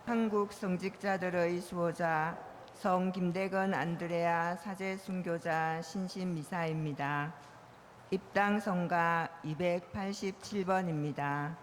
한국 성직자들의 수호자 성 김대건 안드레아 사제 순교자 신신 미사입니다. 입당 성가 287번입니다.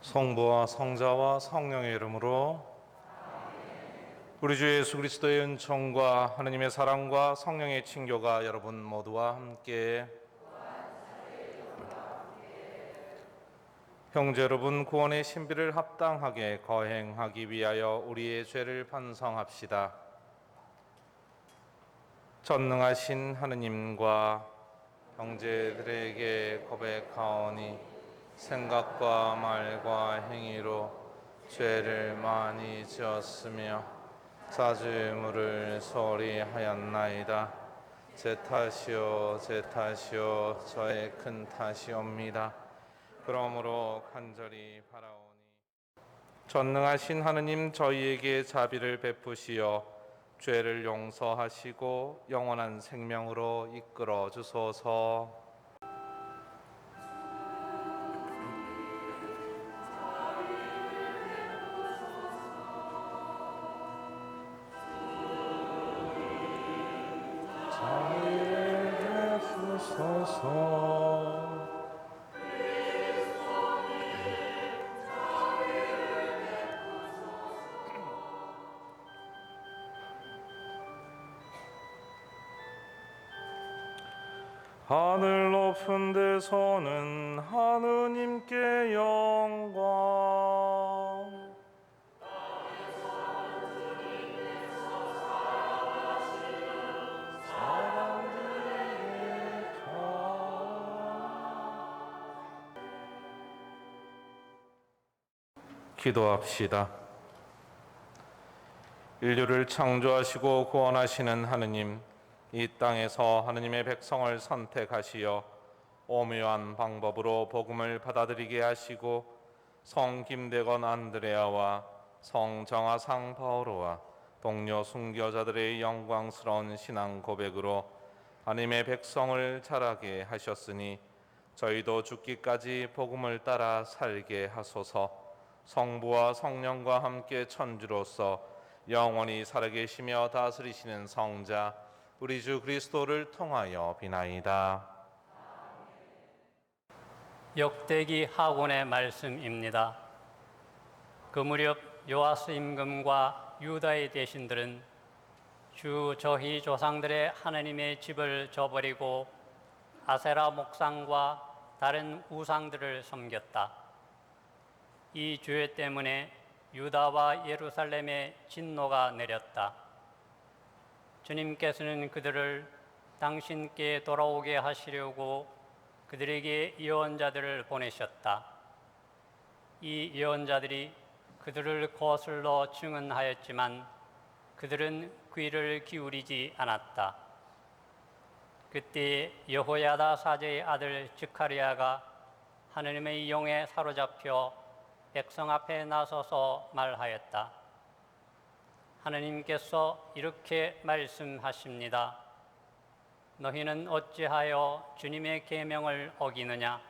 성부와 성자와 성령의 이름으로 우리 주 예수 그리스도의 은총과 하느님의 사랑과 성령의 친교가 여러분 모두와 함께. 형제 여러분, 구원의 신비를 합당하게 거행하기 위하여 우리의 죄를 반성합시다. 전능하신 하느님과 형제들에게 고백하오니 생각과 말과 행위로 죄를 많이 지었으며 자주의무를 소홀히 하였나이다. 제 탓이요 제 탓이요 저의 큰 탓이옵니다. 그러므로 간절히 바라오니 전능하신 하느님, 저희에게 자비를 베푸시어 죄를 용서하시고 영원한 생명으로 이끌어 주소서. 자비를 베푸소서. 하늘 높은 데서는 하느님께 영광, 사람들에게 기도합시다. 인류를 창조하시고 구원하시는 하느님, 이 땅에서 하느님의 백성을 선택하시어 오묘한 방법으로 복음을 받아들이게 하시고 성 김대건 안드레아와 성 정하상 바오로와 동료 순교자들의 영광스러운 신앙 고백으로 하느님의 백성을 자라게 하셨으니 저희도 죽기까지 복음을 따라 살게 하소서. 성부와 성령과 함께 천주로서 영원히 살아계시며 다스리시는 성자 우리 주 그리스도를 통하여 비나이다. 역대기 하곤의 말씀입니다. 그 무렵 요아스 임금과 유다의 대신들은 주 저희 조상들의 하나님의 집을 저버리고 아세라 목상과 다른 우상들을 섬겼다. 이 죄 때문에 유다와 예루살렘에 진노가 내렸다. 주님께서는 그들을 당신께 돌아오게 하시려고 그들에게 예언자들을 보내셨다. 이 예언자들이 그들을 거슬러 증언하였지만 그들은 귀를 기울이지 않았다. 그때 여호야다 사제의 아들 스가랴가 하느님의 영에 사로잡혀 백성 앞에 나서서 말하였다. 하느님께서 이렇게 말씀하십니다. 너희는 어찌하여 주님의 계명을 어기느냐?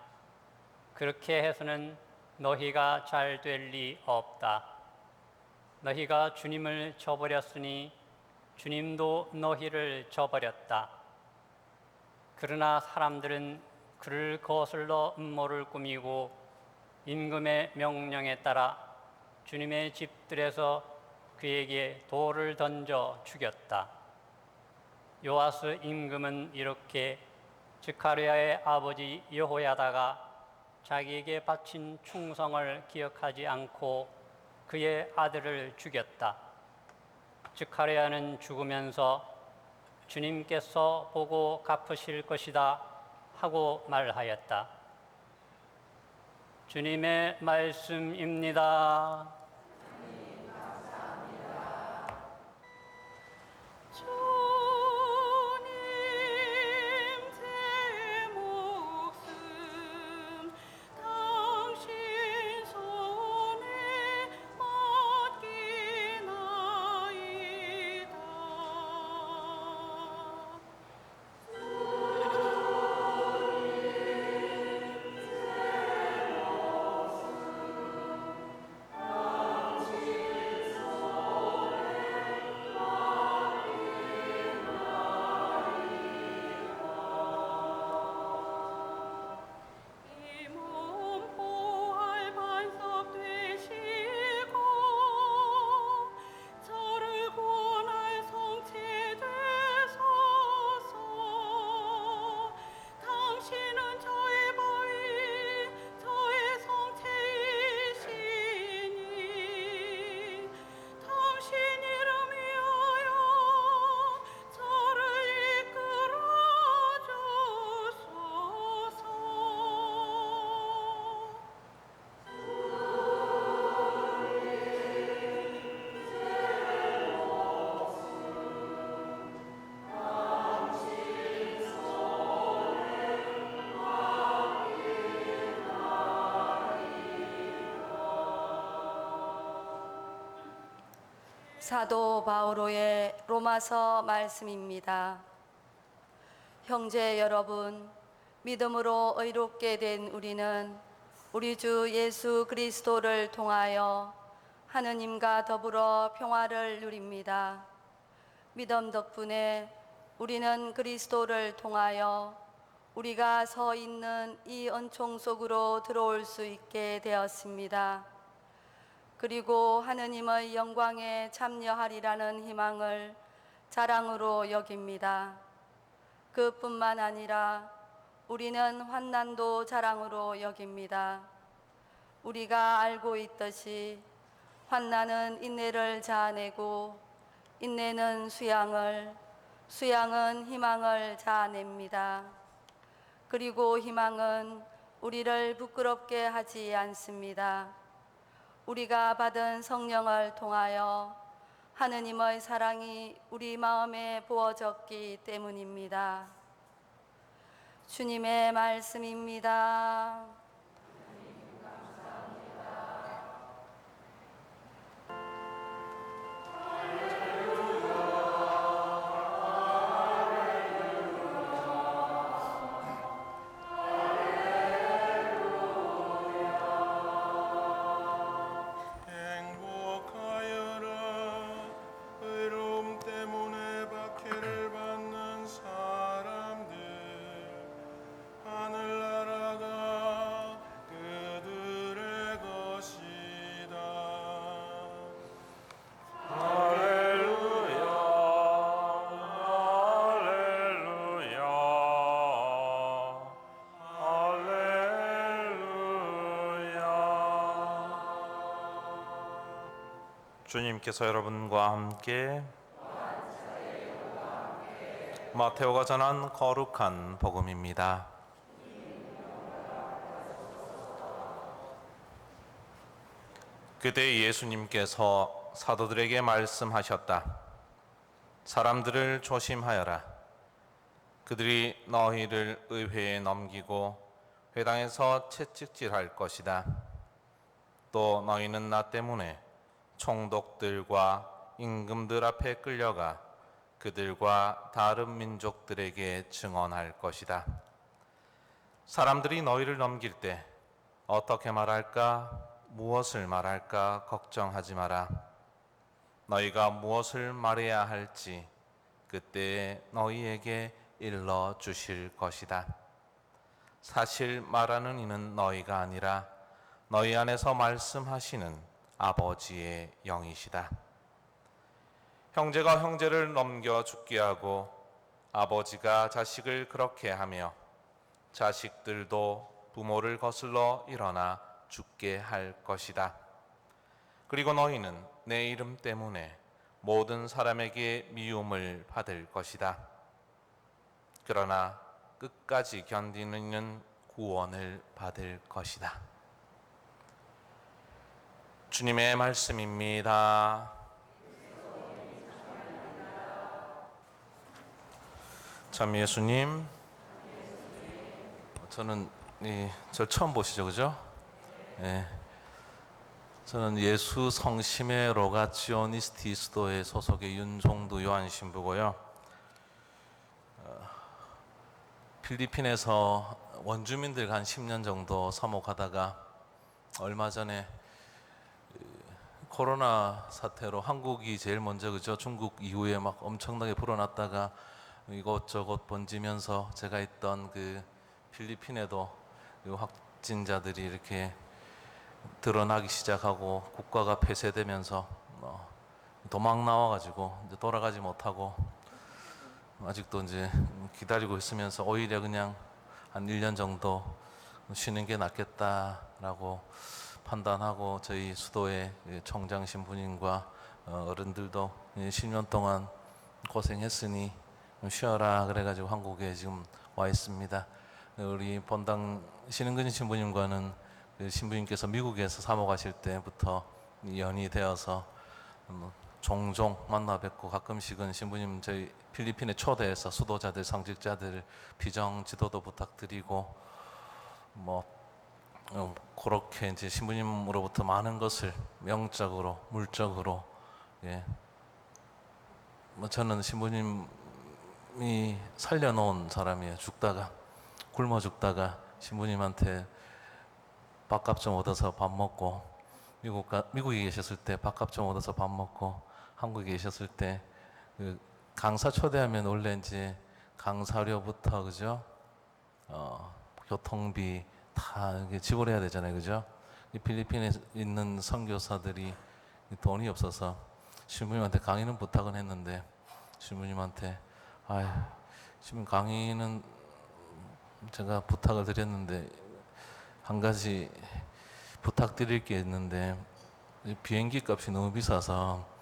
그렇게 해서는 너희가 잘 될 리 없다. 너희가 주님을 저버렸으니 주님도 너희를 저버렸다. 그러나 사람들은 그를 거슬러 음모를 꾸미고 임금의 명령에 따라 주님의 집들에서 그에게 돌을 던져 죽였다. 요아스 임금은 이렇게 스가랴의 아버지 여호야다가 자기에게 바친 충성을 기억하지 않고 그의 아들을 죽였다. 스가랴는 죽으면서 주님께서 보고 갚으실 것이다 하고 말하였다. 주님의 말씀입니다. 사도 바오로의 로마서 말씀입니다. 형제 여러분, 믿음으로 의롭게 된 우리는 우리 주 예수 그리스도를 통하여 하느님과 더불어 평화를 누립니다. 믿음 덕분에 우리는 그리스도를 통하여 우리가 서 있는 이 은총 속으로 들어올 수 있게 되었습니다. 그리고 하느님의 영광에 참여하리라는 희망을 자랑으로 여깁니다. 그뿐만 아니라 우리는 환난도 자랑으로 여깁니다. 우리가 알고 있듯이 환난은 인내를 자아내고 인내는 수양을, 수양은 희망을 자아냅니다. 그리고 희망은 우리를 부끄럽게 하지 않습니다. 우리가 받은 성령을 통하여 하느님의 사랑이 우리 마음에 부어졌기 때문입니다. 주님의 말씀입니다. 주님께서 여러분과 함께 마테오가 전한 거룩한 복음입니다. 그때 예수님께서 사도들에게 말씀하셨다. 사람들을 조심하여라. 그들이 너희를 의회에 넘기고 회당에서 채찍질할 것이다. 또 너희는 나 때문에 총독들과 임금들 앞에 끌려가 그들과 다른 민족들에게 증언할 것이다. 사람들이 너희를 넘길 때 어떻게 말할까, 무엇을 말할까 걱정하지 마라. 너희가 무엇을 말해야 할지 그때에 너희에게 일러 주실 것이다. 사실 말하는 이는 너희가 아니라 너희 안에서 말씀하시는 아버지의 영이시다. 형제가 형제를 넘겨 죽게 하고 아버지가 자식을 그렇게 하며 자식들도 부모를 거슬러 일어나 죽게 할 것이다. 그리고 너희는 내 이름 때문에 모든 사람에게 미움을 받을 것이다. 그러나 끝까지 견디는 이는 구원을 받을 것이다. 주님의 말씀입니다. 참 예수님, 저는 저 처음 보시죠, 그죠? 네. 저는 예수 성심의 로가치오니스티 수도회 소속의 윤종두 요한 신부고요. 필리핀에서 원주민들 한 10년 정도 사목하다가 얼마 전에 코로나 사태로 한국이 제일 먼저, 그죠? 중국 이후에 막 엄청나게 불어났다가 이곳저곳 번지면서 제가 있던 그 필리핀에도 확진자들이 이렇게 드러나기 시작하고 국가가 폐쇄되면서 도망 나와가지고 이제 돌아가지 못하고 아직도 이제 기다리고 있으면서 오히려 그냥 한 1년 정도 쉬는 게 낫겠다라고 판단하고 저희 수도의 총장 신부님과 어른들도 10년 동안 고생했으니 쉬어라 그래가지고 한국에 지금 와 있습니다. 우리 본당 신은근 신부님과는 신부님께서 미국에서 사모가실 때부터 연이 되어서 종종 만나 뵙고 가끔씩은 신부님 저희 필리핀에 초대해서 수도자들, 성직자들 비정 지도도 부탁드리고 그렇게 이제 신부님으로부터 많은 것을 영적으로, 물적으로 저는 신부님이 살려놓은 사람이에요. 죽다가 굶어 죽다가 신부님한테 밥값 좀 얻어서 밥 먹고 미국에 계셨을 때 밥값 좀 얻어서 밥 먹고 한국에 계셨을 때 그 강사 초대하면 원래 이제 강사료부터 그죠? 교통비 다 지불해야 되잖아요, 그죠? 이 필리핀에 있는 선교사들이 돈이 없어서 신부님한테 강의는 부탁은 했는데 신부님한테 신부님 강의는 제가 부탁을 드렸는데 한 가지 부탁드릴 게 있는데 비행기 값이 너무 비싸서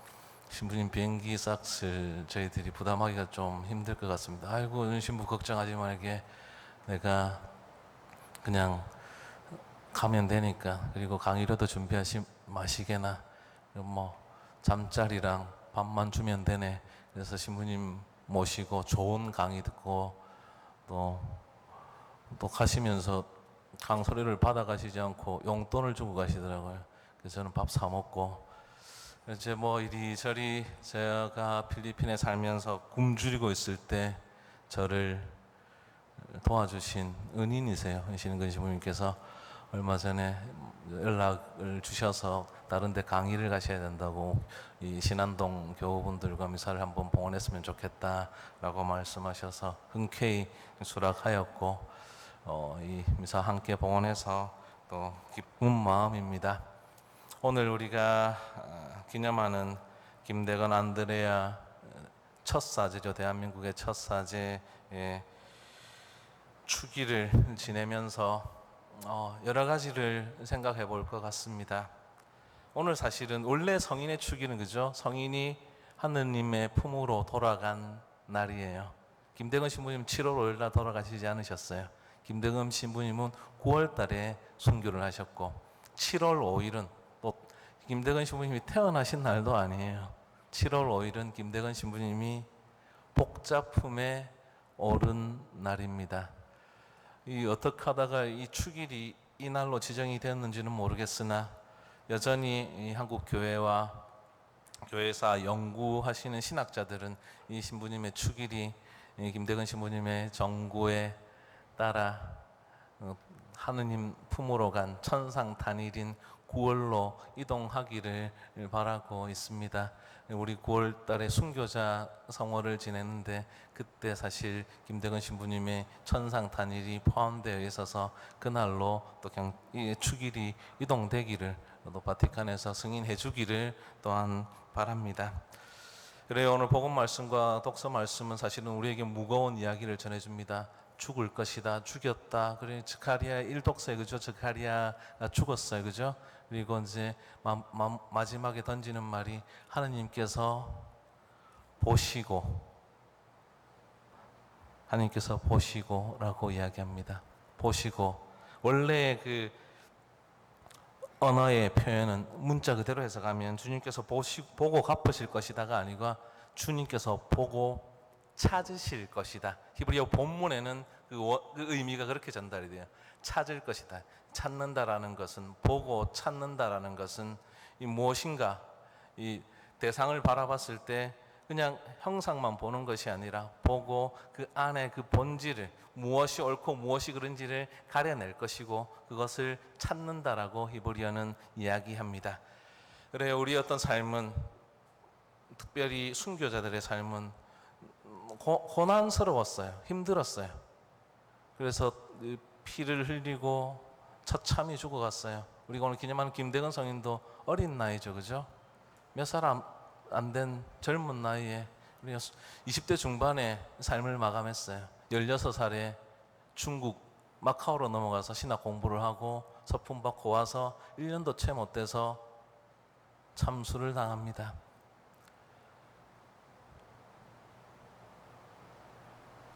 신부님 비행기 싹을 저희들이 부담하기가 좀 힘들 것 같습니다. 아이고 신부 걱정하지 말게 내가 그냥 가면 되니까 그리고 강의료도 준비하시 마시게나 잠자리랑 밥만 주면 되네. 그래서 신부님 모시고 좋은 강의 듣고 또 가시면서 강소리를 받아 가시지 않고 용돈을 주고 가시더라고요. 그래서 저는 밥 사 먹고 이제 이리저리 제가 필리핀에 살면서 굶주리고 있을 때 저를 도와주신 은인이세요. 신은근 신부님께서 얼마 전에 연락을 주셔서 다른 데 강의를 가셔야 된다고 이 신안동 교우분들과 미사를 한번 봉헌했으면 좋겠다라고 말씀하셔서 흔쾌히 수락하였고 이 미사 함께 봉헌해서 또 기쁜 마음입니다. 오늘 우리가 기념하는 김대건 안드레아 첫 사제죠. 대한민국의 첫 사제의 추기를 지내면서 여러 가지를 생각해 볼 것 같습니다. 오늘 사실은 원래 성인의 추기는 그죠? 성인이 하느님의 품으로 돌아간 날이에요. 김대건 신부님 7월 5일 날 돌아가시지 않으셨어요. 김대건 신부님은 9월 달에 순교를 하셨고 7월 5일은 또 김대건 신부님이 태어나신 날도 아니에요. 7월 5일은 김대건 신부님이 복자품에 오른 날입니다. 어떻게 하다가 이 축일이 이 날로 지정이 되었는지는 모르겠으나 여전히 이 한국 교회와 교회사 연구하시는 신학자들은 이 신부님의 축일이 김대건 신부님의 정구에 따라 하느님 품으로 간 천상 단일인 9월로 이동하기를 바라고 있습니다. 우리 9월 달에 순교자 성월을 지냈는데 그때 사실 김대건 신부님의 천상 단일이 포함되어 있어서 그날로 또 그냥 이 축일이 이동되기를 또 바티칸에서 승인해 주기를 또한 바랍니다. 그래요. 오늘 복음 말씀과 독서 말씀은 사실은 우리에게 무거운 이야기를 전해줍니다. 죽을 것이다, 죽였다. 그래 스가랴 1독서에 그죠? 스가랴가 죽었어요, 그죠? 그리고 이제 마지막에 던지는 말이 하나님께서 보시고라고 이야기합니다. 보시고. 원래 그 언어의 표현은 문자 그대로 해석하면 주님께서 보고 갚으실 것이다가 아니고 주님께서 보고 찾으실 것이다. 히브리어 본문에는 그 의미가 그렇게 전달이 돼요. 찾을 것이다. 찾는다라는 것은, 보고 찾는다라는 것은 이 무엇인가, 이 대상을 바라봤을 때 그냥 형상만 보는 것이 아니라 보고 그 안에 그 본질을, 무엇이 옳고 무엇이 그른지를 가려낼 것이고 그것을 찾는다라고 히브리어는 이야기합니다. 그래요. 우리 어떤 삶은, 특별히 순교자들의 삶은 고난스러웠어요. 힘들었어요. 그래서 피를 흘리고 처참히 죽어갔어요. 우리가 오늘 기념하는 김대건 성인도 어린 나이죠, 그죠? 몇 살 안 된 젊은 나이에 20대 중반에 삶을 마감했어요. 16살에 중국 마카오로 넘어가서 신학 공부를 하고 서품 받고 와서 1년도 채 못 돼서 참수를 당합니다.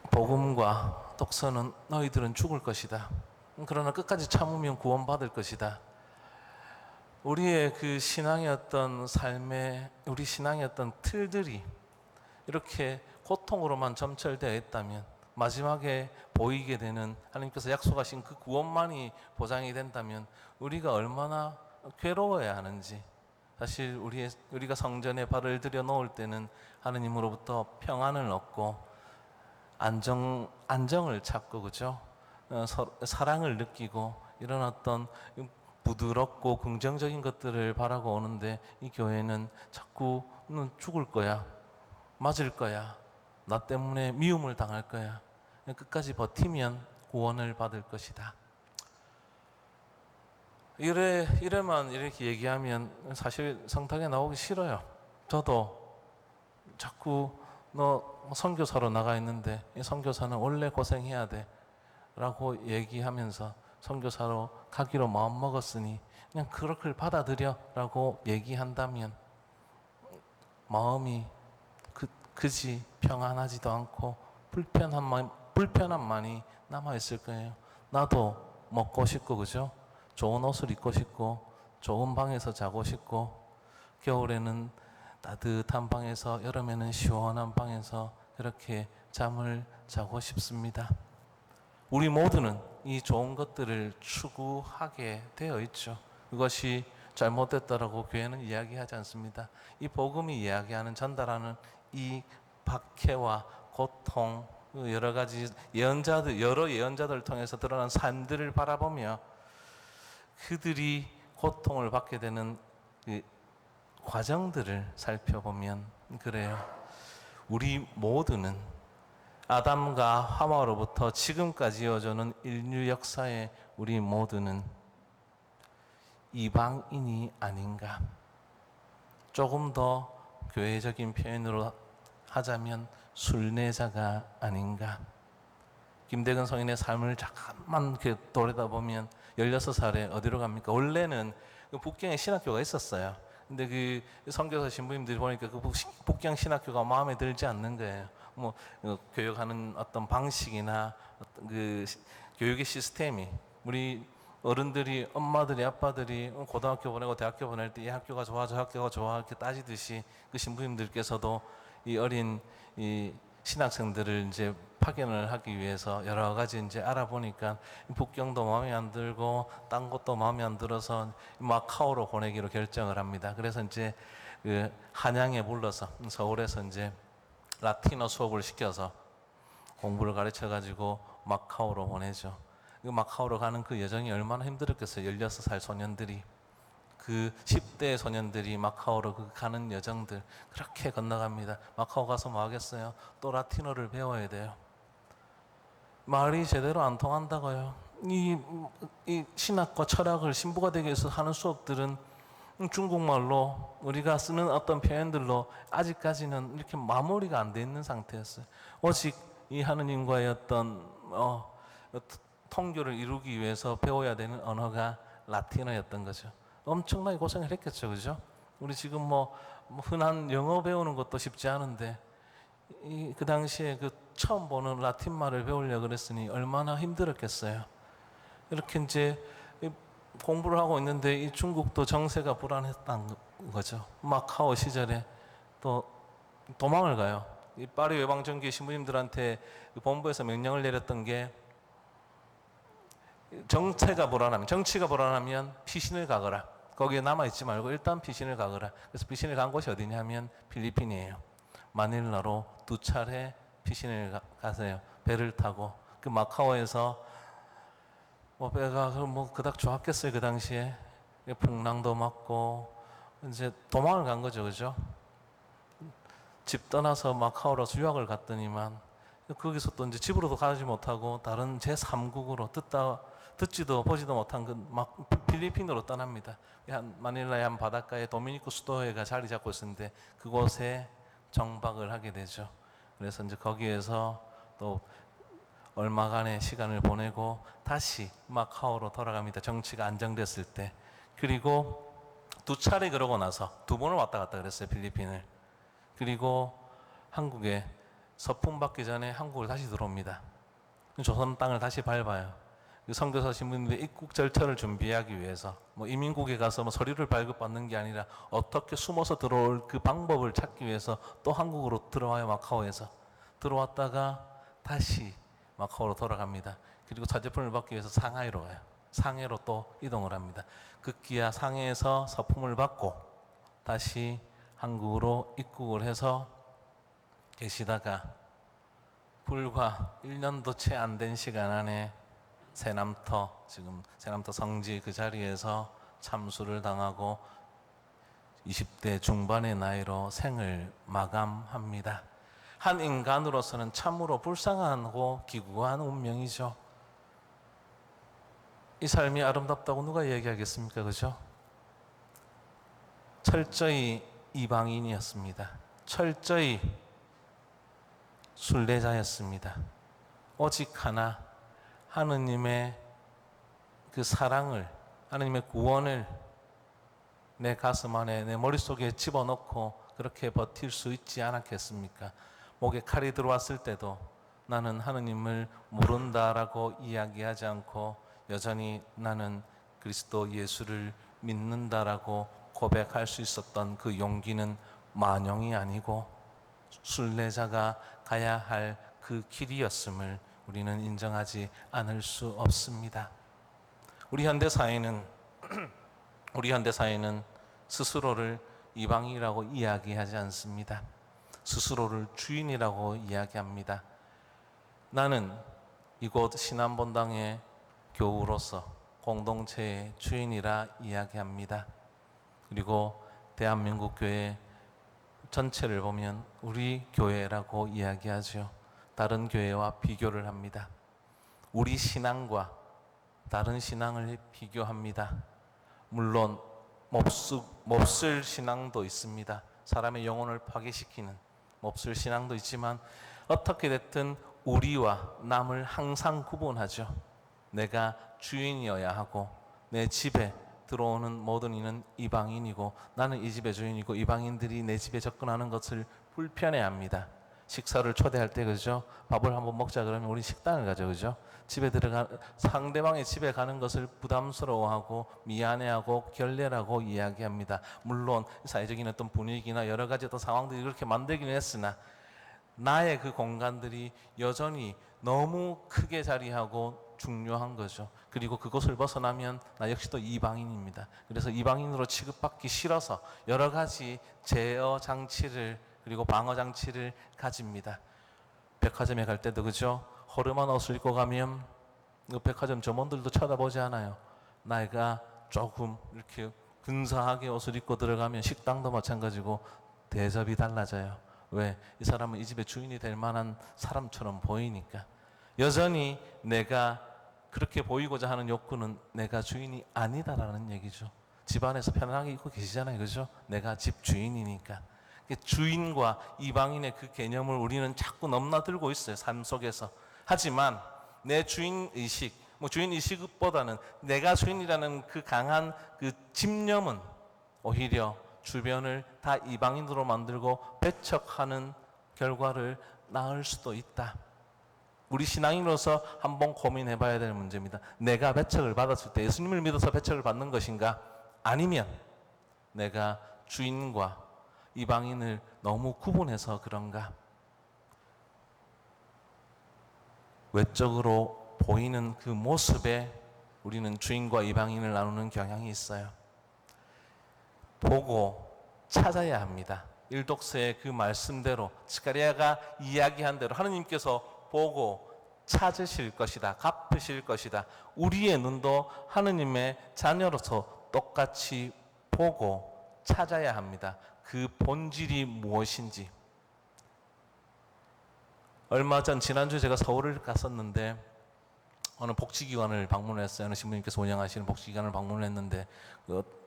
복음과 독서는 너희들은 죽을 것이다. 그러나 끝까지 참으면 구원받을 것이다. 우리의 그 신앙의 어떤 삶에, 우리 신앙의 어떤 틀들이 이렇게 고통으로만 점철되어 있다면, 마지막에 보이게 되는 하나님께서 약속하신 그 구원만이 보장이 된다면 우리가 얼마나 괴로워야 하는지. 사실 우리가 성전에 발을 들여 놓을 때는 하나님으로부터 평안을 얻고 안정을 찾고, 그죠? 사랑을 느끼고 이런 어떤 부드럽고 긍정적인 것들을 바라고 오는데, 이 교회는 자꾸 넌 죽을 거야, 맞을 거야, 나 때문에 미움을 당할 거야, 끝까지 버티면 구원을 받을 것이다. 이래만 이렇게 얘기하면 사실 성탁에 나오기 싫어요. 저도 자꾸 너 선교사로 나가 있는데 이 선교사는 원래 고생해야 돼 라고 얘기하면서 선교사로 가기로 마음먹었으니 그냥 그렇게 받아들여 라고 얘기한다면 마음이 그지 평안하지도 않고 불편함만이 남아있을 거예요. 나도 먹고 싶고, 그죠? 좋은 옷을 입고 싶고, 좋은 방에서 자고 싶고, 겨울에는 따뜻한 방에서, 여름에는 시원한 방에서 그렇게 잠을 자고 싶습니다. 우리 모두는 이 좋은 것들을 추구하게 되어 있죠. 그것이 잘못됐다라고 교회는 이야기하지 않습니다. 이 복음이 이야기하는, 전달하는 이 박해와 고통, 여러 가지 여러 예언자들을 통해서 드러난 삶들을 바라보며 그들이 고통을 받게 되는 그 과정들을 살펴보면 그래요. 우리 모두는 아담과 하와로부터 지금까지 이어져는 인류 역사에 우리 모두는 이방인이 아닌가. 조금 더 교회적인 표현으로 하자면 순례자가 아닌가. 김대건 성인의 삶을 잠깐만 이렇게 돌아보면 16살에 어디로 갑니까? 원래는 북경에 신학교가 있었어요. 근데 그 선교사 신부님들이 보니까 그 북경 신학교가 마음에 들지 않는 거예요. 뭐 교육하는 어떤 방식이나 어떤 그 교육의 시스템이, 우리 어른들이, 엄마들이, 아빠들이 고등학교 보내고 대학교 보낼 때 이 학교가 좋아, 저 학교가 좋아 이렇게 따지듯이 그 신부님들께서도 이 어린 이 신학생들을 이제 파견을 하기 위해서 여러 가지 이제 알아보니까 북경도 마음에 안 들고 딴 곳도 마음에 안 들어서 마카오로 보내기로 결정을 합니다. 그래서 이제 그 한양에 불러서 서울에서 이제 라틴어 수업을 시켜서 공부를 가르쳐 가지고 마카오로 보내죠. 그 마카오로 가는 그 여정이 얼마나 힘들었겠어요. 16살 소년들이, 그 10대 소년들이 마카오로 그 가는 여정들 그렇게 건너갑니다. 마카오 가서 뭐 하겠어요? 또 라틴어를 배워야 돼요. 말이 제대로 안 통한다고요. 이 신학과 철학을 신부가 되기 위해서 하는 수업들은 중국말로 우리가 쓰는 어떤 표현들로 아직까지는 이렇게 마무리가 안 돼 있는 상태였어요. 오직 이 하느님과의 어떤 통교를 이루기 위해서 배워야 되는 언어가 라틴어였던 거죠. 엄청나게 고생을 했겠죠, 그죠? 우리 지금 뭐 흔한 영어 배우는 것도 쉽지 않은데 그 당시에 그 처음 보는 라틴 말을 배우려고 그랬으니 얼마나 힘들었겠어요. 이렇게 이제 공부를 하고 있는데 이 중국도 정세가 불안했던 거죠. 마카오 시절에 또 도망을 가요. 이 파리 외방정기 신부님들한테 본부에서 명령을 내렸던 게 정치가 불안하면 피신을 가거라. 거기에 남아있지 말고 일단 피신을 가거라. 그래서 피신을 간 곳이 어디냐면 필리핀이에요. 마닐라로 2차례 피신을 가세요. 배를 타고 그 마카오에서 배가 그닥 좋았겠어요. 그 당시에 풍랑도 맞고 이제 도망을 간 거죠, 그죠? 집 떠나서 마카오로 유학을 갔더니만 거기서 또 이제 집으로도 가지 못하고 다른 제3국으로 듣지도 보지도 못한 필리핀으로 떠납니다. 마닐라의 한 바닷가에 도미니크 수도회가 자리 잡고 있었는데 그곳에 정박을 하게 되죠. 그래서 이제 거기에서 또 얼마간의 시간을 보내고 다시 마카오로 돌아갑니다. 정치가 안정됐을 때. 그리고 2차례 그러고 나서 2번을 왔다 갔다 그랬어요, 필리핀을. 그리고 한국에 서풍 받기 전에 한국을 다시 들어옵니다. 조선 땅을 다시 밟아요. 선교사 신부님들 입국 절차를 준비하기 위해서 이민국에 가서 서류를 발급받는 게 아니라 어떻게 숨어서 들어올 그 방법을 찾기 위해서 또 한국으로 들어와요. 마카오에서 들어왔다가 다시 마카오로 돌아갑니다. 그리고 사제품을 받기 위해서 상하이로 가요. 상해로 또 이동을 합니다. 급기야 상해에서 서품을 받고 다시 한국으로 입국을 해서 계시다가 불과 1년도 채 안 된 시간 안에 지금 세남터 성지 그 자리에서 참수를 당하고 20대 중반의 나이로 생을 마감합니다. 한 인간으로서는 참으로 불쌍하고 기구한 운명이죠. 이 삶이 아름답다고 누가 얘기하겠습니까? 그죠? 철저히 이방인이었습니다. 철저히 순례자였습니다. 오직 하나 하느님의 그 사랑을, 하느님의 구원을 내 가슴 안에, 내 머릿속에 집어넣고 그렇게 버틸 수 있지 않았겠습니까? 목에 칼이 들어왔을 때도 나는 하느님을 모른다라고 이야기하지 않고 여전히 나는 그리스도 예수를 믿는다라고 고백할 수 있었던 그 용기는 만용이 아니고 순례자가 가야 할 그 길이었음을 우리는 인정하지 않을 수 없습니다. 우리 현대 사회는 스스로를 이방인이라고 이야기하지 않습니다. 스스로를 주인이라고 이야기합니다. 나는 이곳 신안본당의 교우로서 공동체의 주인이라 이야기합니다. 그리고 대한민국 교회 전체를 보면 우리 교회라고 이야기하죠. 다른 교회와 비교를 합니다. 우리 신앙과 다른 신앙을 비교합니다. 물론 몹쓸 신앙도 있습니다. 사람의 영혼을 파괴시키는 몹쓸 신앙도 있지만 어떻게 됐든 우리와 남을 항상 구분하죠. 내가 주인이어야 하고 내 집에 들어오는 모든 이는 이방인이고 나는 이 집의 주인이고 이방인들이 내 집에 접근하는 것을 불편해합니다. 식사를 초대할 때 그죠? 밥을 한번 먹자 그러면 우리 식당을 가죠, 그죠? 상대방의 집에 가는 것을 부담스러워하고 미안해하고 결례라고 이야기합니다. 물론 사회적인 어떤 분위기나 여러 가지 어떤 상황들이 그렇게 만들긴 했으나 나의 그 공간들이 여전히 너무 크게 자리하고 중요한 거죠. 그리고 그것을 벗어나면 나 역시도 이방인입니다. 그래서 이방인으로 취급받기 싫어서 여러 가지 제어 장치를 그리고 방어 장치를 가집니다. 백화점에 갈 때도 그죠? 허름한 옷을 입고 가면 그 백화점 점원들도 쳐다보지 않아요. 나이가 조금 이렇게 근사하게 옷을 입고 들어가면 식당도 마찬가지고 대접이 달라져요. 왜? 이 사람은 이 집의 주인이 될 만한 사람처럼 보이니까. 여전히 내가 그렇게 보이고자 하는 욕구는 내가 주인이 아니다라는 얘기죠. 집안에서 편안하게 있고 계시잖아요, 그죠? 내가 집 주인이니까. 주인과 이방인의 그 개념을 우리는 자꾸 넘나들고 있어요, 삶 속에서. 하지만 내 주인 의식, 주인 의식보다는 내가 주인이라는 그 강한 그 집념은 오히려 주변을 다 이방인으로 만들고 배척하는 결과를 낳을 수도 있다. 우리 신앙인으로서 한번 고민해 봐야 될 문제입니다. 내가 배척을 받았을 때 예수님을 믿어서 배척을 받는 것인가? 아니면 내가 주인과 이방인을 너무 구분해서 그런가? 외적으로 보이는 그 모습에 우리는 주인과 이방인을 나누는 경향이 있어요. 보고 찾아야 합니다. 일독서의 그 말씀대로 스가랴가 이야기한 대로 하느님께서 보고 찾으실 것이다. 갚으실 것이다. 우리의 눈도 하느님의 자녀로서 똑같이 보고 찾아야 합니다. 그 본질이 무엇인지. 얼마 전 지난주에 제가 서울을 갔었는데 어느 복지기관을 방문했어요. 어느 신부님께서 운영하시는 복지기관을 방문했는데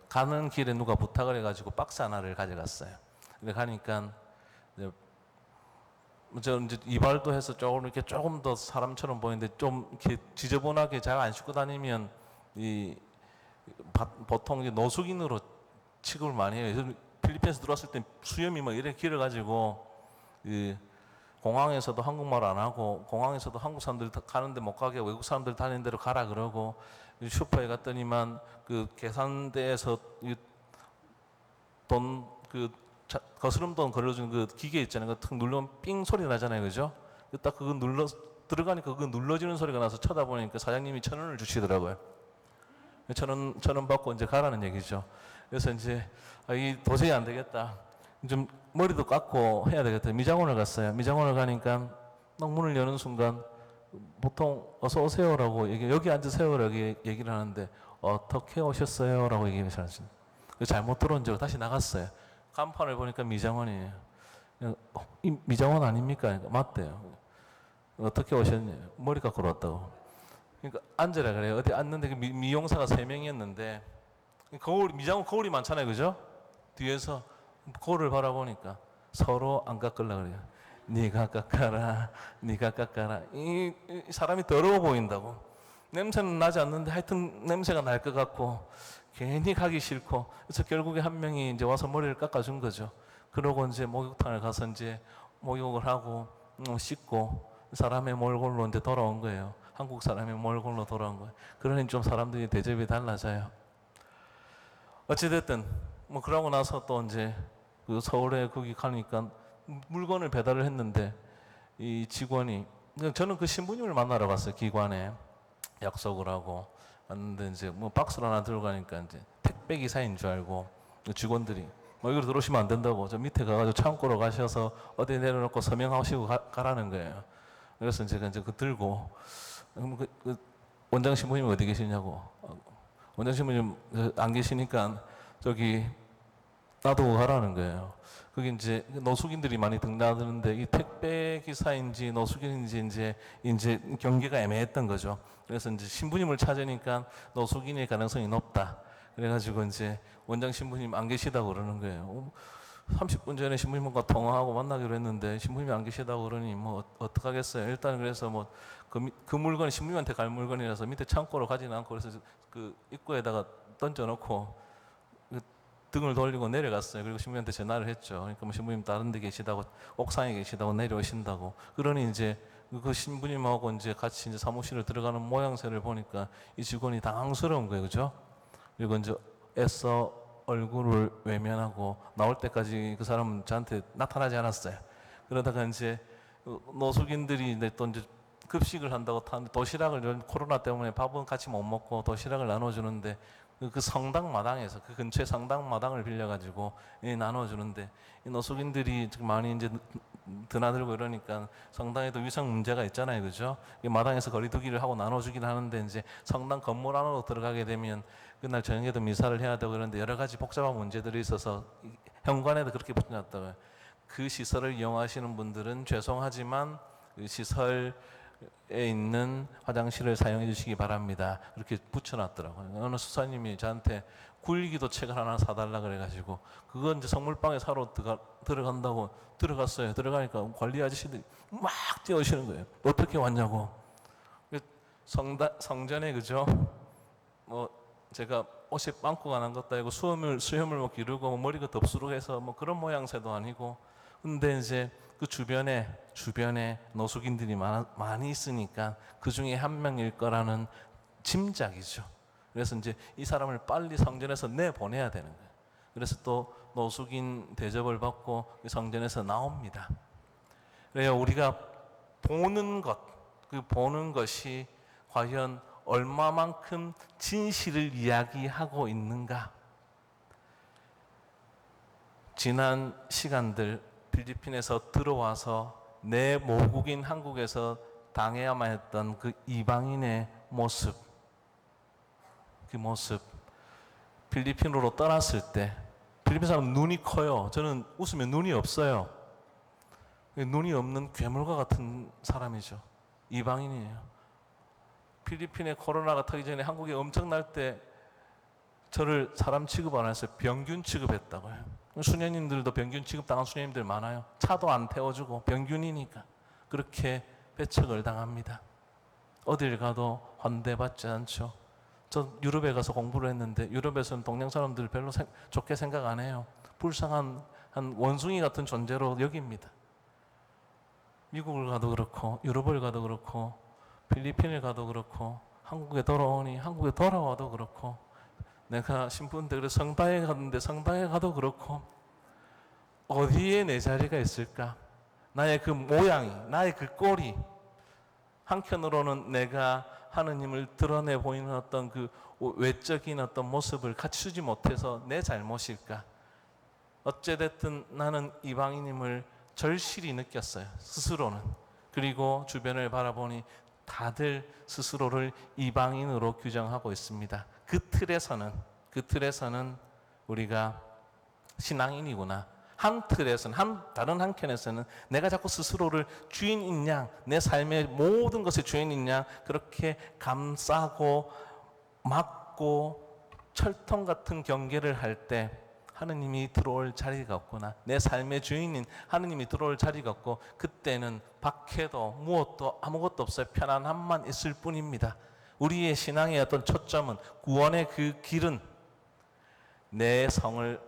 가는 길에 누가 부탁을 해가지고 박스 하나를 가져갔어요. 근데 가니까 저 이제 이발도 해서 조금 더 사람처럼 보이는데 좀 이렇게 지저분하게 잘 안 씻고 다니면 보통 이제 노숙인으로 취급을 많이 해요. 필리핀에서 들어왔을 때 수염이 막 이렇게 길어가지고 공항에서도 한국말 안 하고 공항에서도 한국 사람들 가는데 못 가게 외국 사람들 다니는 대로 가라 그러고 슈퍼에 갔더니만 그 계산대에서 돈 거스름 돈 걸어주는 그 기계 있잖아요. 그 탁 누르면 삥 소리 나잖아요, 그죠? 딱 그거 들어가니까 그거 눌러지는 소리가 나서 쳐다보니까 사장님이 1,000원을 주시더라고요. 1,000원 받고 이제 가라는 얘기죠. 그래서 이제 이 도저히 안 되겠다. 좀 머리도 깎고 해야 되겠다. 미장원을 갔어요. 미장원을 가니까 딱 문을 여는 순간 보통 어서 오세요라고 여기 앉으세요라고 얘기를 하는데 어떻게 오셨어요라고 얘기하셨어요. 잘못 들어온 줄 다시 나갔어요. 간판을 보니까 미장원이에요. 이 미장원 아닙니까? 그러니까 맞대요. 어떻게 오셨냐? 머리 깎으러 왔다고. 그러니까 앉으라 그래요. 어디 앉는데 미용사가 3명이었는데 미장원 거울이 많잖아요, 그죠? 뒤에서 거울을 바라보니까 서로 안 깎으려 그래요. 네가 깎아라, 네가 깎아라. 이 사람이 더러워 보인다고. 냄새는 나지 않는데 하여튼 냄새가 날 것 같고 괜히 가기 싫고 그래서 결국에 한 명이 이제 와서 머리를 깎아준 거죠. 그러고 이제 목욕탕을 가서 이제 목욕을 하고 씻고 사람의 몰골로 이제 돌아온 거예요. 한국 사람의 몰골로 돌아온 거예요. 그러니 좀 사람들이 대접이 달라져요. 어찌됐든 그러고 나서 또 이제 그 서울에 거기 가니까 물건을 배달을 했는데 이 직원이 저는 그 신부님을 만나러 갔어요. 기관에 약속을 하고 왔는데 이제 박스를 하나 들고 가니까 이제 택배 기사인 줄 알고 직원들이 이걸 들어오시면 안 된다고 저 밑에 가가지고 창고로 가셔서 어디 내려놓고 서명하시고 가라는 거예요. 그래서 제가 이제 그 들고 그 원장 신부님 어디 계시냐고 원장 신부님 안 계시니까 저기 놔두고 가라는 거예요. 그게 이제 노숙인들이 많이 등장하는데 이 택배 기사인지 노숙인인지 이제 경계가 애매했던 거죠. 그래서 이제 신부님을 찾으니까 노숙인의 가능성이 높다. 그래가지고 이제 원장 신부님 안 계시다고 그러는 거예요. 30분 전에 신부님과 통화하고 만나기로 했는데 신부님이 안 계시다고 그러니 어떡하겠어요. 일단 그래서 그 물건이 신부님한테 갈 물건이라서 밑에 창고로 가지는 않고 그래서 그 입구에다가 던져놓고 등을 돌리고 내려갔어요. 그리고 신부님한테 전화를 했죠. 그러니까 신부님 다른 데 계시다고 옥상에 계시다고 내려오신다고. 그러니 이제 그 신부님하고 이제 같이 이제 사무실을 들어가는 모양새를 보니까 이 직원이 당황스러운 거예요, 그죠? 그리고 이제 애써 얼굴을 외면하고 나올 때까지 그 사람은 저한테 나타나지 않았어요. 그러다가 이제 노숙인들이 또 이제 급식을 한다고 타는데 도시락을 코로나 때문에 밥은 같이 못 먹고 도시락을 나눠주는데 그 성당 마당에서 그 근처에 성당 마당을 빌려가지고 나눠주는데 이 노숙인들이 많이 이제 드나들고 이러니까 성당에도 위생 문제가 있잖아요, 그죠? 마당에서 거리두기를 하고 나눠주긴 하는데 이제 성당 건물 안으로 들어가게 되면 그날 저녁에도 미사를 해야 되고 그런데 여러 가지 복잡한 문제들이 있어서 현관에도 그렇게 붙여놨다고요. 그 시설을 이용하시는 분들은 죄송하지만 그 시설에 있는 화장실을 사용해 주시기 바랍니다. 그렇게 붙여놨더라고요. 어느 수사님이 저한테 굴기도 책을 하나 사달라 그래가지고 그건 이제 성물방에 사러 들어간다고 들어갔어요. 들어가니까 관리 아저씨들이 막 뛰어오시는 거예요. 어떻게 왔냐고. 성전에 그죠? 뭐 제가 옷에 빵꾸가 난 것도 아니고 수염을 뭐 기르고 뭐 머리가 덥수룩해서 뭐 그런 모양새도 아니고, 근데 이제 그 주변에 노숙인들이 많이 있으니까 그 중에 한 명일 거라는 짐작이죠. 그래서 이제 이 사람을 빨리 성전에서 내보내야 되는 거예요. 그래서 또 노숙인 대접을 받고 성전에서 나옵니다. 그래요. 우리가 보는 것이 과연 얼마만큼 진실을 이야기하고 있는가? 지난 시간들 필리핀에서 들어와서 내 모국인 한국에서 당해야만 했던 그 이방인의 모습, 그 모습, 필리핀으로 떠났을 때, 필리핀 사람은 눈이 커요. 저는 웃으면 눈이 없어요. 눈이 없는 괴물과 같은 사람이죠. 이방인이에요. 필리핀에 코로나가 터기 전에 한국에 엄청날 때 저를 사람 취급 안 했어요. 병균 취급했다고요. 수녀님들도 병균 취급당한 수녀님들 많아요. 차도 안 태워주고 병균이니까 그렇게 배척을 당합니다. 어딜 가도 환대받지 않죠. 저 유럽에 가서 공부를 했는데 유럽에서는 동양 사람들 별로 좋게 생각 안 해요. 불쌍한 한 원숭이 같은 존재로 여깁니다. 미국을 가도 그렇고 유럽을 가도 그렇고 필리핀을 가도 그렇고 한국에 돌아오니 한국에 돌아와도 그렇고, 내가 신분 때 성당에 갔는데 성당에 가도 그렇고, 어디에 내 자리가 있을까? 나의 그 모양이, 나의 그 꼴이, 한편으로는 내가 하느님을 드러내 보이는 어떤 그 외적인 어떤 모습을 갖추지 못해서 내 잘못일까? 어찌됐든 나는 이방인임을 절실히 느꼈어요. 스스로는. 그리고 주변을 바라보니 다들 스스로를 이방인으로 규정하고 있습니다. 그 틀에서는 우리가 신앙인이구나. 다른 한켠에서는 내가 자꾸 스스로를 주인인 양, 내 삶의 모든 것의 주인인 양 그렇게 감싸고 막고 철통 같은 경계를 할 때 하느님이 들어올 자리가 없구나. 내 삶의 주인인 하느님이 들어올 자리가 없고, 그때는 밖에도 무엇도 아무것도 없어요. 편안함만 있을 뿐입니다. 우리의 신앙의 어떤 초점은, 구원의 그 길은 내 성을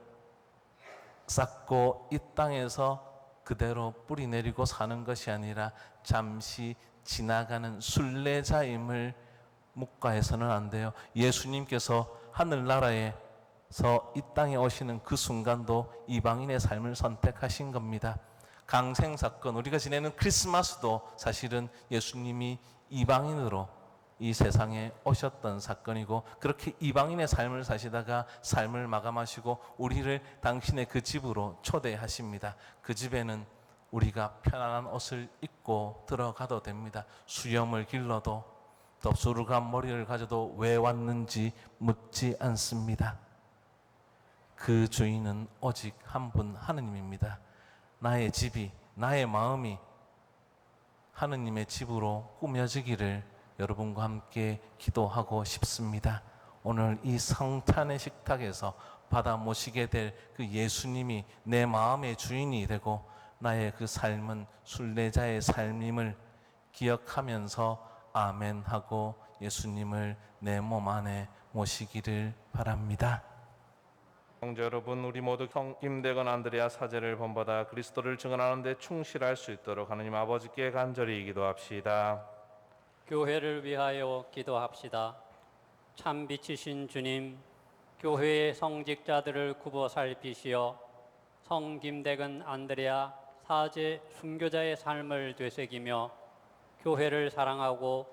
쌓고 이 땅에서 그대로 뿌리 내리고 사는 것이 아니라 잠시 지나가는 순례자임을 묵과해서는 안 돼요. 예수님께서 하늘나라에서 이 땅에 오시는 그 순간도 이방인의 삶을 선택하신 겁니다. 강생사건, 우리가 지내는 크리스마스도 사실은 예수님이 이방인으로 이 세상에 오셨던 사건이고, 그렇게 이방인의 삶을 사시다가 삶을 마감하시고 우리를 당신의 그 집으로 초대하십니다. 그 집에는 우리가 편안한 옷을 입고 들어가도 됩니다. 수염을 길러도 덥수룩한 머리를 가져도 왜 왔는지 묻지 않습니다. 그 주인은 오직 한 분 하느님입니다. 나의 집이, 나의 마음이 하느님의 집으로 꾸며지기를 여러분과 함께 기도하고 싶습니다. 오늘 이 성탄의 식탁에서 받아 모시게 될 그 예수님이 내 마음의 주인이 되고 나의 그 삶은 순례자의 삶임을 기억하면서 아멘하고 예수님을 내 몸 안에 모시기를 바랍니다. 형제 여러분, 우리 모두 김대건 안드레아 사제를 본받아 그리스도를 증언하는 데 충실할 수 있도록 하느님 아버지께 간절히 기도합시다. 교회를 위하여 기도합시다. 참 빛이신 주님, 교회의 성직자들을 굽어 살피시어 성 김대건 안드레아 사제 순교자의 삶을 되새기며 교회를 사랑하고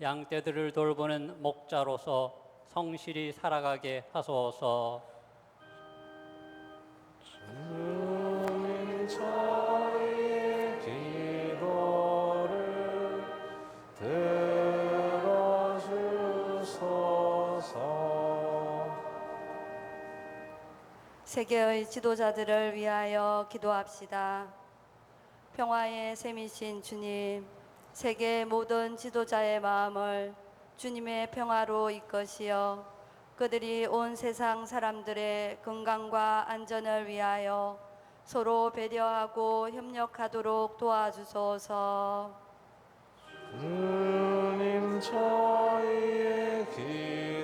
양떼들을 돌보는 목자로서 성실히 살아가게 하소서. 주님 저희의 기도를 들어주소서. 세계의 지도자들을 위하여 기도합시다. 평화의 셈이신 주님, 세계 모든 지도자의 마음을 주님의 평화로 이끄시어 그들이 온 세상 사람들의 건강과 안전을 위하여 서로 배려하고 협력하도록 도와주소서. 주님 주님 저희의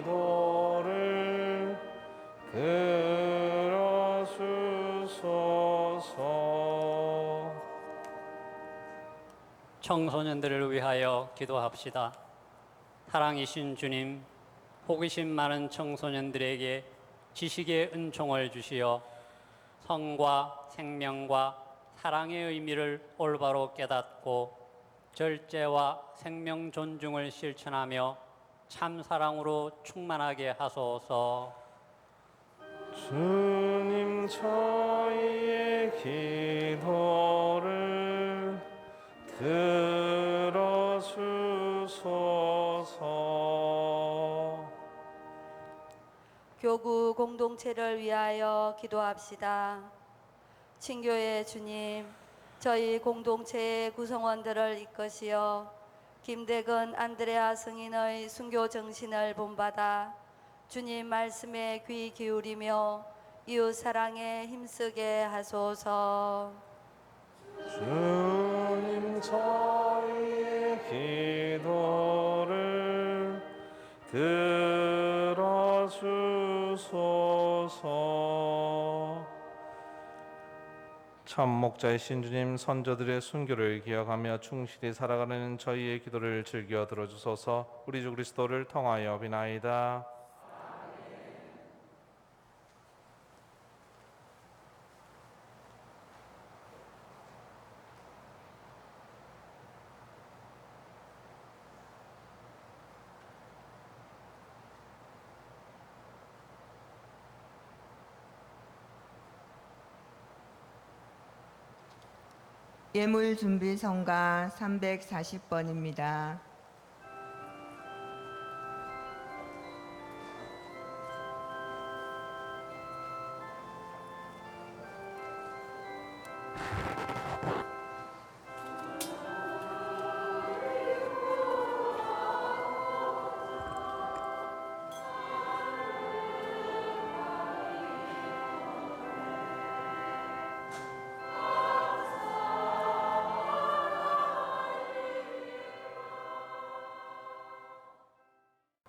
기도를 들어주소서. 청소년들을 위하여 기도합시다. 사랑이신 주님, 호기심 많은 청소년들에게 지식의 은총을 주시어 성과 생명과 사랑의 의미를 올바로 깨닫고 절제와 생명 존중을 실천하며 참 사랑으로 충만하게 하소서. 주님 저희의 기도를 들어주소서. 교구 공동체를 위하여 기도합시다. 친교의 주님, 저희 공동체의 구성원들을 이끄시어 김대건 안드레아 성인의 순교 정신을 본받아 주님 말씀에 귀 기울이며 이웃 사랑에 힘쓰게 하소서. 주님 저희의 기도를 들어주소서. 참 목자이신 주님, 선조들의 순교를 기억하며 충실히 살아가는 저희의 기도를 즐겨 들어주소서. 우리 주 그리스도를 통하여 비나이다. 예물 준비 성가 340번입니다.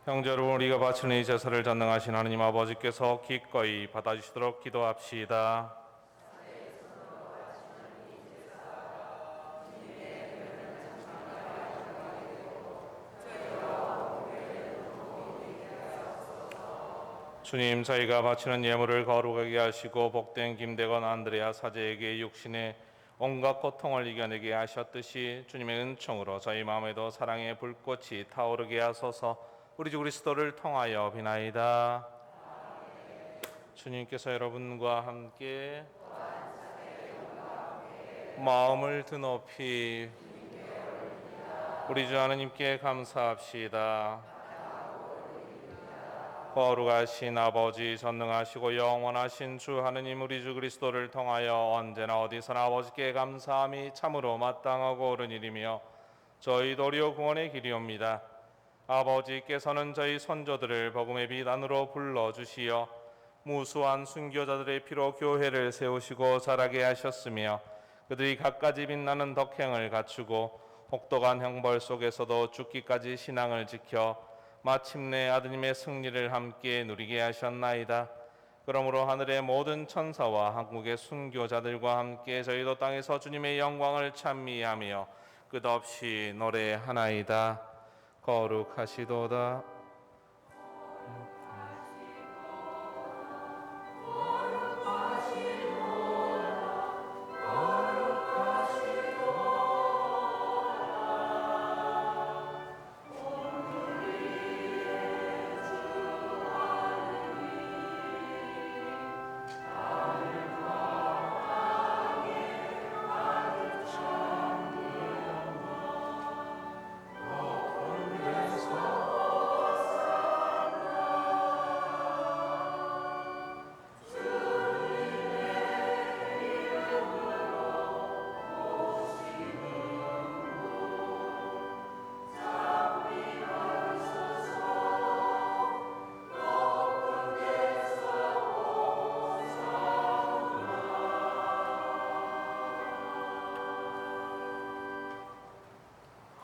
형제 여러분, 우리가 바치는 이 제사를 전능하신 하느님 아버지께서 기꺼이 받아주시도록 기도합시다. 주님, 저희가 바치는 예물을 거룩하게 하시고 복된 김대건 안드레아 사제에게 육신의 온갖 고통을 이겨내게 하셨듯이 주님의 은총으로 저희 마음에도 사랑의 불꽃이 타오르게 하소서. 우리 주 그리스도를 통하여 비나이다. 주님께서 여러분과 함께 마음을 드높이 우리 주 하느님께 감사합시다. 거룩하신 아버지, 전능하시고 영원하신 주 하느님, 우리 주 그리스도를 통하여 언제나 어디서나 아버지께 감사함이 참으로 마땅하고 옳은 일이며 저희 도리어 구원의 길이옵니다. 아버지께서는 저희 선조들을 복음의 비단으로 불러주시어 무수한 순교자들의 피로 교회를 세우시고 자라게 하셨으며 그들이 갖가지 빛나는 덕행을 갖추고 혹독한 형벌 속에서도 죽기까지 신앙을 지켜 마침내 아드님의 승리를 함께 누리게 하셨나이다. 그러므로 하늘의 모든 천사와 한국의 순교자들과 함께 저희도 땅에서 주님의 영광을 찬미하며 끝없이 노래하나이다. 거룩하시도다.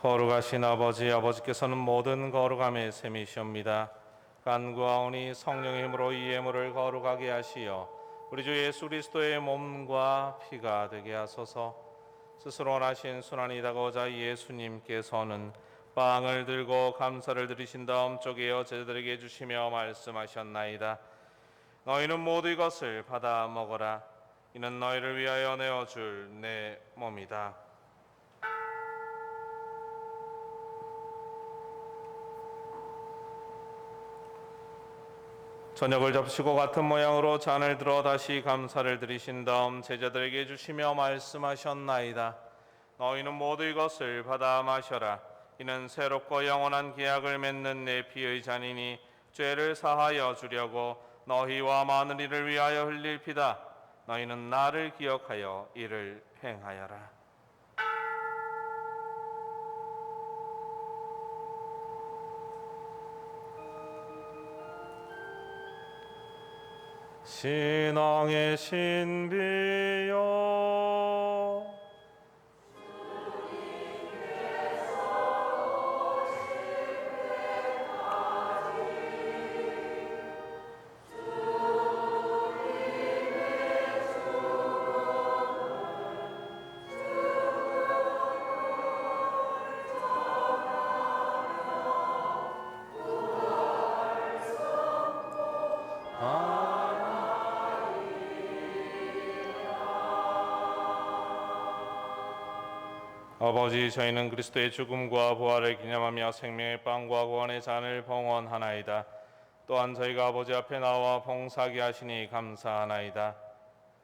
거룩하신 아버지, 아버지께서는 모든 거룩함의 셈이시옵니다. 간구하오니 성령의 힘으로 이 예물을 거룩하게 하시어 우리 주 예수 그리스도의 몸과 피가 되게 하소서. 스스로 원하신 순환이 다가오자 예수님께서는 빵을 들고 감사를 드리신 다음 쪼개어 제자들에게 주시며 말씀하셨나이다. 너희는 모두 이것을 받아 먹어라. 이는 너희를 위하여 내어줄 내 몸이다. 저녁을 접시고 같은 모양으로 잔을 들어 다시 감사를 드리신 다음 제자들에게 주시며 말씀하셨나이다. 너희는 모두 이것을 받아 마셔라. 이는 새롭고 영원한 계약을 맺는 내 피의 잔이니 죄를 사하여 주려고 너희와 많은 이를 위하여 흘릴 피다. 너희는 나를 기억하여 이를 행하여라. 신앙의 신비여 아버지, 저희는 그리스도의 죽음과 부활을 기념하며 생명의 빵과 구원의 잔을 봉헌하나이다. 또한 저희가 아버지 앞에 나와 봉사하게 하시니 감사하나이다.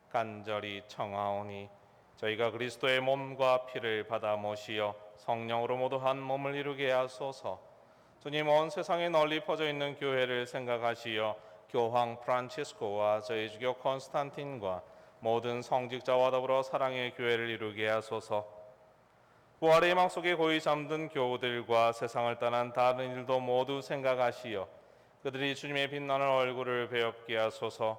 간절히 청하오니 저희가 그리스도의 몸과 피를 받아 모시어 성령으로 모두 한 몸을 이루게 하소서. 주님, 온 세상에 널리 퍼져 있는 교회를 생각하시어 교황 프란치스코와 저희 주교 콘스탄틴과 모든 성직자와 더불어 사랑의 교회를 이루게 하소서. 부활의 희망 속에 고이 잠든 교우들과 세상을 떠난 다른 일도 모두 생각하시어 그들이 주님의 빛나는 얼굴을 배웁게 하소서.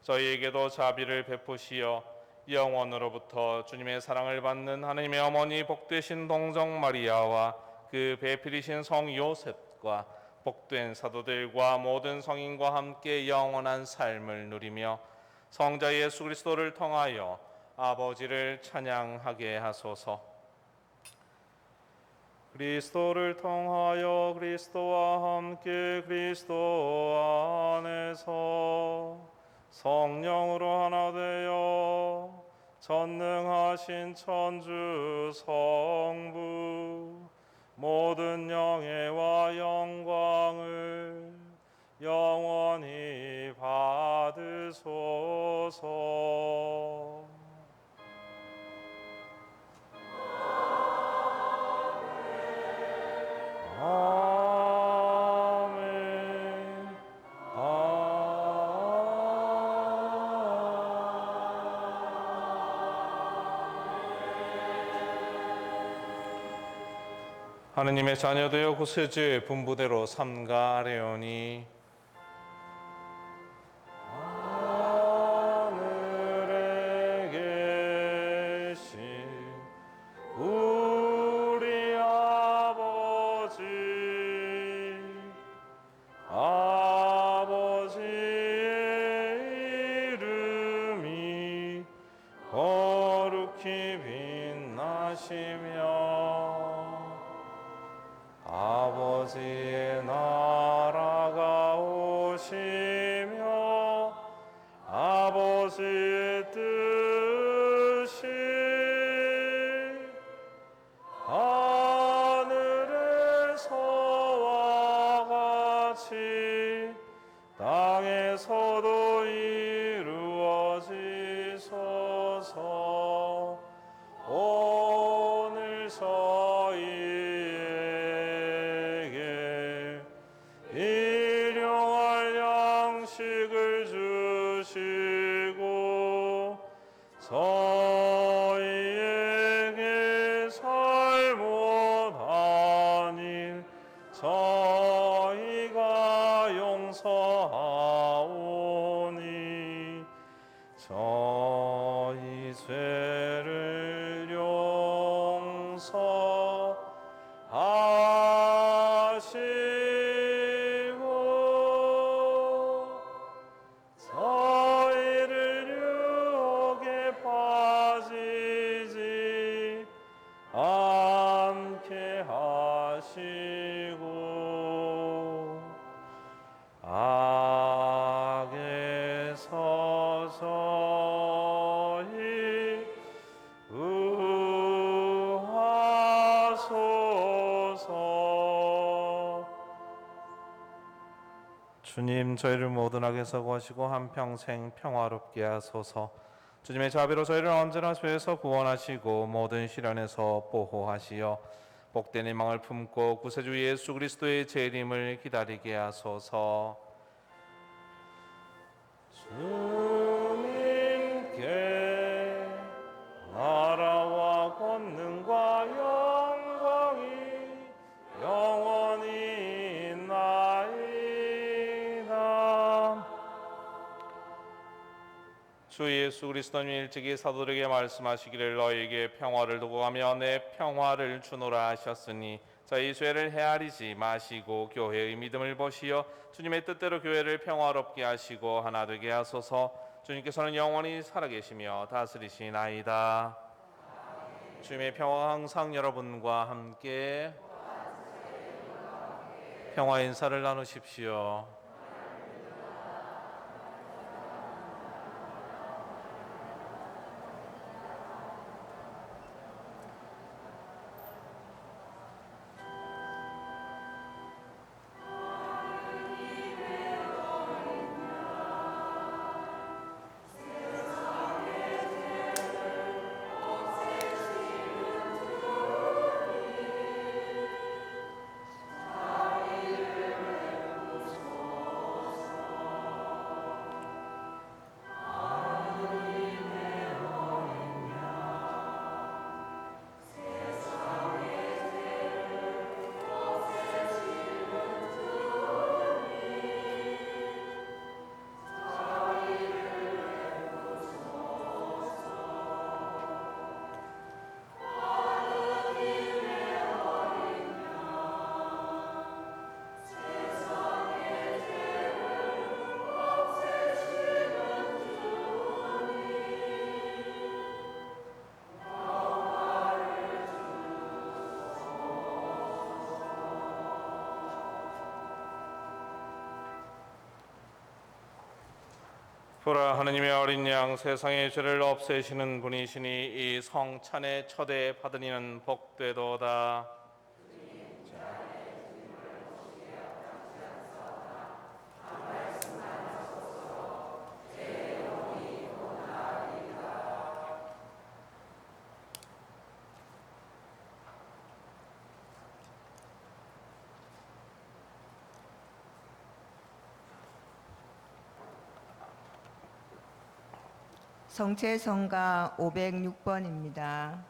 저희에게도 자비를 베푸시어 영원으로부터 주님의 사랑을 받는 하나님의 어머니 복되신 동정 마리아와 그 배필이신 성 요셉과 복된 사도들과 모든 성인과 함께 영원한 삶을 누리며 성자 예수 그리스도를 통하여 아버지를 찬양하게 하소서. 그리스도를 통하여 그리스도와 함께 그리스도 안에서 성령으로 하나 되어 전능하신 천주 성부 모든 영예와 영광을 영원히 받으소서. 아멘. 하느님의 자녀되어 구세주의 분부대로 삼가하려니 하늘에 계신 우리 아버지, 아버지의 이름이 거룩히 빛나시며 아버지의 나라가 오시며 아버지의 뜻이 하늘에서와 같이 땅에서도 이루어지소서. 오늘 저희에게 일용할 양식을 주시고 저희에게 잘못한 일 저희가 용서하오니 저희 죄를 용서하여 주님, 저희를 모든 악에서 구하시고 한평생 평화롭게 하소서. 주님의 자비로 저희를 언제나 죄에서 구원하시고 모든 시련에서 보호하시어 복된 희망을 품고 구세주 예수 그리스도의 재림을 기다리게 하소서. 주님께 나라와 권능과 영광이 영원히 있나이다. 주 예수 그리스도님 일찍이 사도들에게 말씀하시기를 너희에게 평화를 두고 가며 내 평화를 주노라 하셨으니 저희 죄를 헤아리지 마시고 교회의 믿음을 보시어 주님의 뜻대로 교회를 평화롭게 하시고 하나 되게 하소서. 주님께서는 영원히 살아계시며 다스리시나이다. 주님의 평화가 항상 여러분과 함께 평화 인사를 나누십시오. 보라, 하느님의 어린 양, 세상의 죄를 없애시는 분이시니 이 성찬의 초대 받은 이는 복되도다. 성체성가 506번입니다.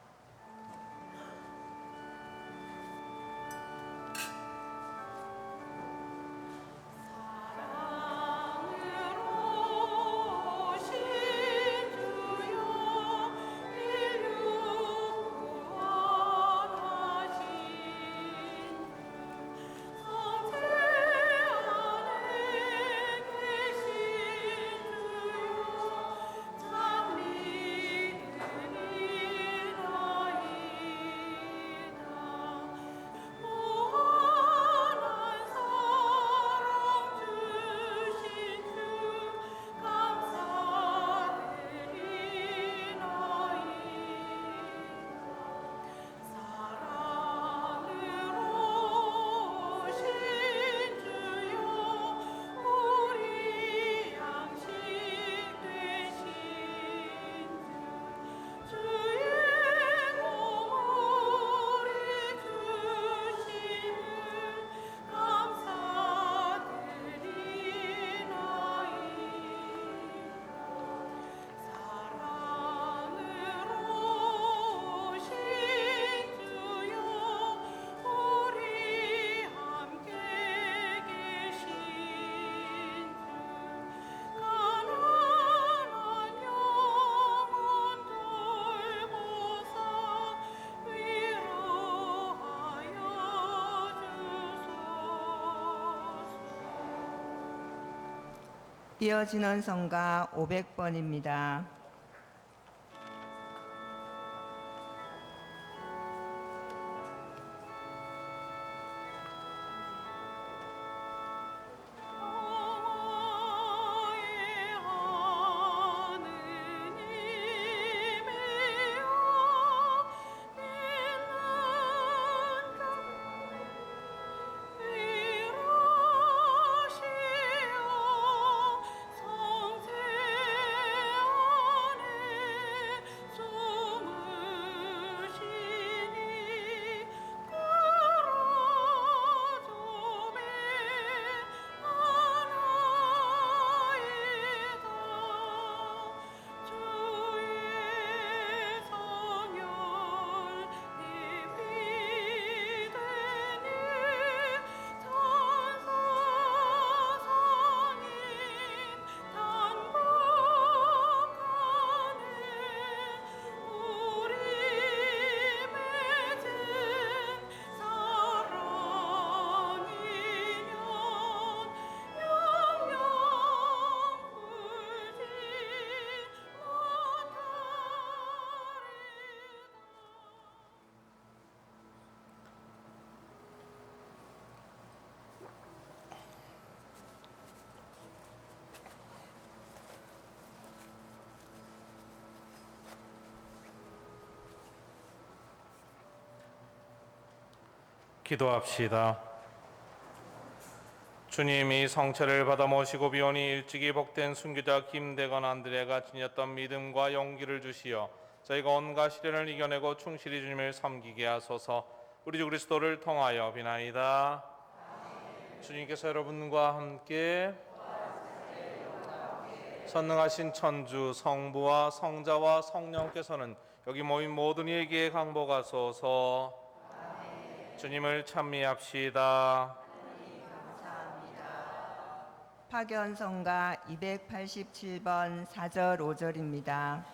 이어지는 성가 500번입니다. 위로하시어 기도합시다. 주님이 성체를 받아 모시고 비오니 일찍이 복된 순교자 김대건 안드레가 지녔던 믿음과 용기를 주시어 저희가 온갖 시련을 이겨내고 충실히 주님을 섬기게 하소서. 우리 주 그리스도를 통하여 비나이다. 주님께서 여러분과 함께 선능하신 천주 성부와 성자와 성령께서는 여기 모인 모든 이에게 강복하소서. 주님을 찬미합시다. 파견성가 287번 4절 5절입니다.